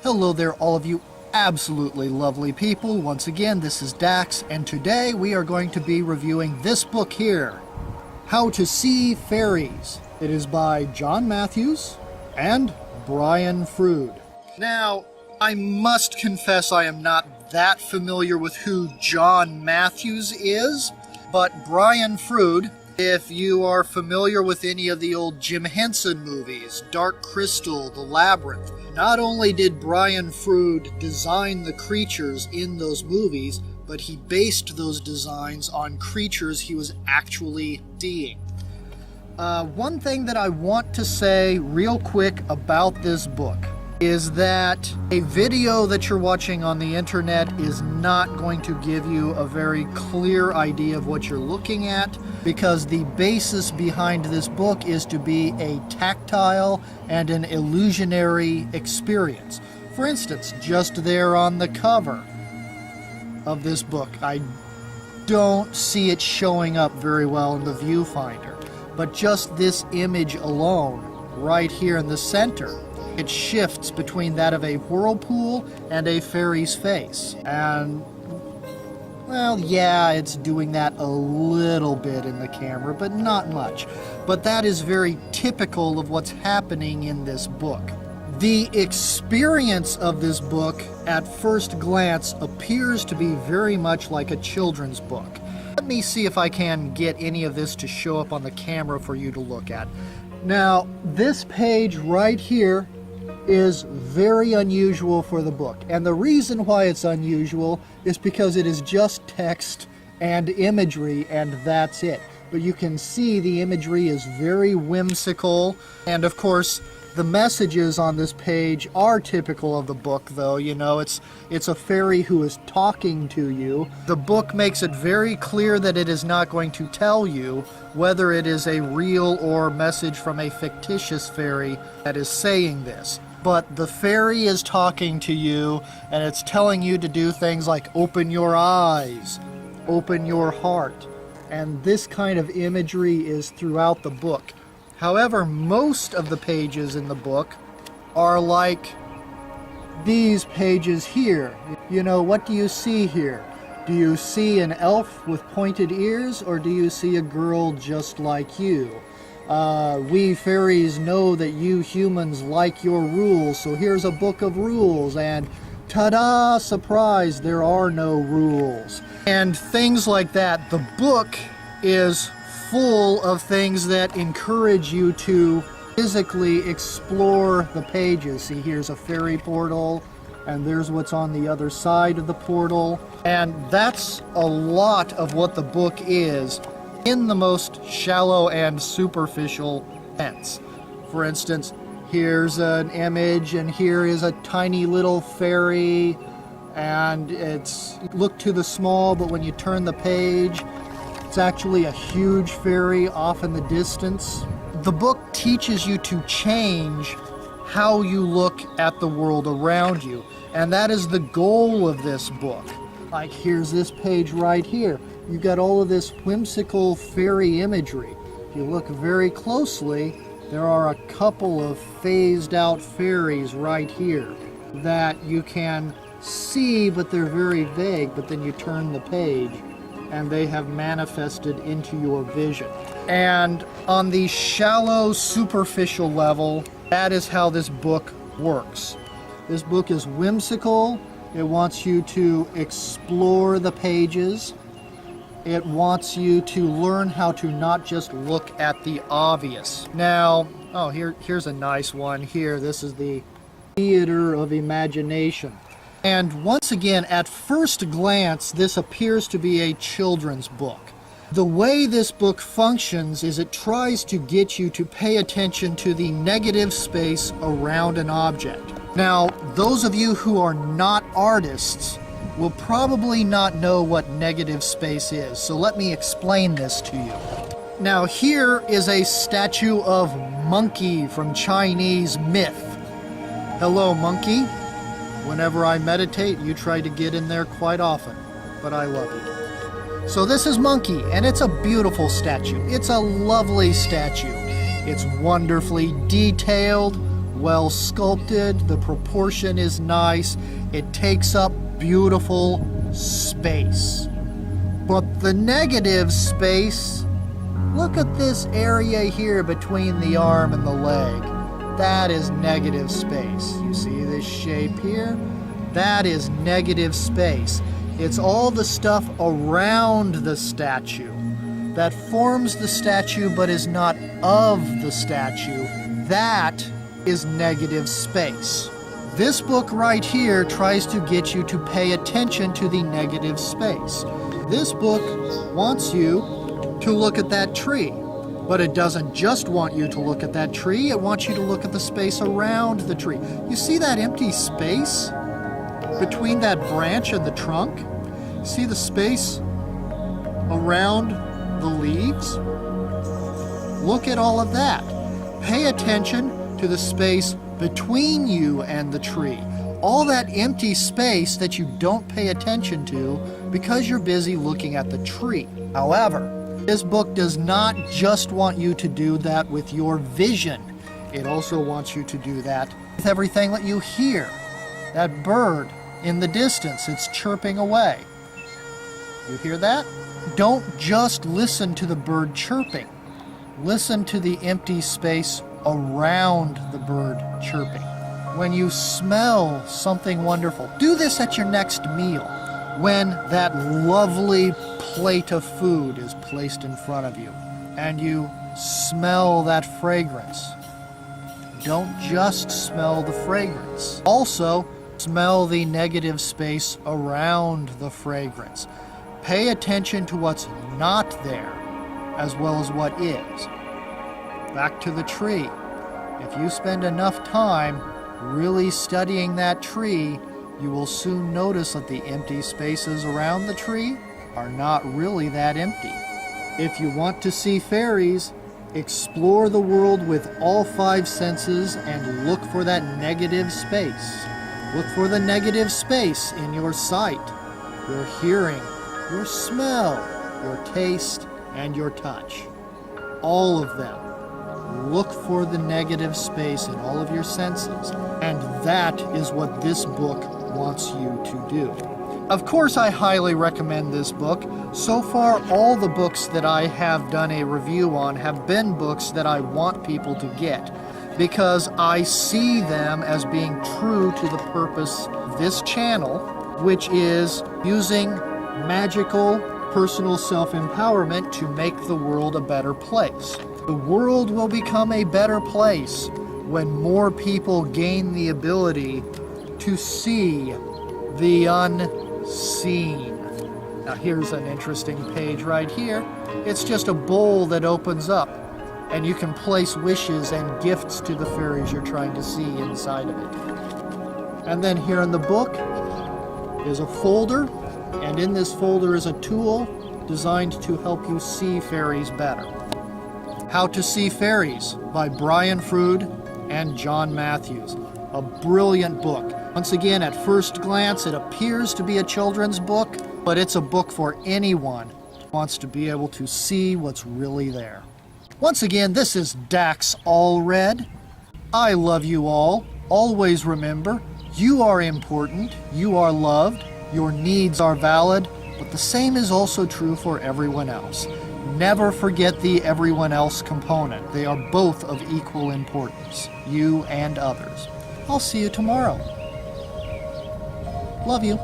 Hello there, all of you absolutely lovely people. Once again, this is Dax, and today we are going to be reviewing this book here, How to See Fairies. It is by John Matthews and Brian Froud. Now, I must confess I am not that familiar with who John Matthews is, but Brian Froud, if you are familiar with any of the old Jim Henson movies, Dark Crystal, The Labyrinth, not only did Brian Froud design the creatures in those movies, but he based those designs on creatures he was actually seeing. One thing that I want to say real quick about this book is that a video that you're watching on the internet is not going to give you a very clear idea of what you're looking at, because the basis behind this book is to be a tactile and an illusionary experience. For instance, just there on the cover of this book, I don't see it showing up very well in the viewfinder, but just this image alone, right here in the center, it shifts between that of a whirlpool and a fairy's face. And, well, yeah, it's doing that a little bit in the camera, but not much. But that is very typical of what's happening in this book. The experience of this book, at first glance, appears to be very much like a children's book. Let me see if I can get any of this to show up on the camera for you to look at. Now, this page right here is very unusual for the book, and the reason why it's unusual is because it is just text and imagery, and that's it. But you can see the imagery is very whimsical, and of course the messages on this page are typical of the book, though. You know, it's a fairy who is talking to you. The book makes it very clear that it is not going to tell you whether it is a real or message from a fictitious fairy that is saying this. But the fairy is talking to you, and it's telling you to do things like open your eyes, open your heart, and this kind of imagery is throughout the book. However, most of the pages in the book are like these pages here. You know, what do you see here? Do you see an elf with pointed ears, or do you see a girl just like you? We fairies know that you humans like your rules, so here's a book of rules, and ta-da, surprise, there are no rules. And things like that. The book is full of things that encourage you to physically explore the pages. See, here's a fairy portal, and there's what's on the other side of the portal. And that's a lot of what the book is in the most shallow and superficial sense. For instance, here's an image, and here is a tiny little fairy, and it's look to the small, but when you turn the page, it's actually a huge fairy off in the distance. The book teaches you to change how you look at the world around you, and that is the goal of this book. Like, here's this page right here. You've got all of this whimsical fairy imagery. If you look very closely, there are a couple of phased out fairies right here that you can see, but they're very vague. But then you turn the page and they have manifested into your vision. And on the shallow, superficial level, that is how this book works. This book is whimsical. It wants you to explore the pages. It wants you to learn how to not just look at the obvious. Now, here's a nice one here. This is the Theater of Imagination. And once again, at first glance, this appears to be a children's book. The way this book functions is it tries to get you to pay attention to the negative space around an object. Now, those of you who are not artists will probably not know what negative space is, so let me explain this to you. Now, here is a statue of Monkey from Chinese myth. Hello, Monkey. Whenever I meditate, you try to get in there quite often, but I love you. So this is Monkey, and it's a beautiful statue. It's a lovely statue. It's wonderfully detailed, well sculpted, the proportion is nice, it takes up beautiful space. But the negative space, look at this area here between the arm and the leg. That is negative space. You see this shape here? That is negative space. It's all the stuff around the statue that forms the statue but is not of the statue. That is negative space. This book right here tries to get you to pay attention to the negative space. This book wants you to look at that tree, but it doesn't just want you to look at that tree, it wants you to look at the space around the tree. You see that empty space between that branch and the trunk? See the space around the leaves? Look at all of that. Pay attention to the space between you and the tree. All that empty space that you don't pay attention to because you're busy looking at the tree. However, this book does not just want you to do that with your vision. It also wants you to do that with everything that you hear. That bird in the distance, it's chirping away. You hear that? Don't just listen to the bird chirping. Listen to the empty space around the bird chirping. When you smell something wonderful, do this at your next meal. When that lovely plate of food is placed in front of you and you smell that fragrance, don't just smell the fragrance. Also, smell the negative space around the fragrance. Pay attention to what's not there as well as what is. Back to the tree. If you spend enough time really studying that tree, you will soon notice that the empty spaces around the tree are not really that empty. If you want to see fairies, explore the world with all 5 senses and look for that negative space. Look for the negative space in your sight, your hearing, your smell, your taste, and your touch. All of them. Look for the negative space in all of your senses, and that is what this book wants you to do. Of course, I highly recommend this book. So far, all the books that I have done a review on have been books that I want people to get, because I see them as being true to the purpose of this channel, which is using magical personal self-empowerment to make the world a better place. The world will become a better place when more people gain the ability to see the unseen. Now here's an interesting page right here. It's just a bowl that opens up, and you can place wishes and gifts to the fairies you're trying to see inside of it. And then here in the book is a folder, and in this folder is a tool designed to help you see fairies better. How to See Fairies by Brian Froud and John Matthews. A brilliant book. Once again, at first glance, it appears to be a children's book, but it's a book for anyone who wants to be able to see what's really there. Once again, this is Dax Allred. I love you all. Always remember, you are important, you are loved, your needs are valid, but the same is also true for everyone else. Never forget the everyone else component. They are both of equal importance, you and others. I'll see you tomorrow. Love you.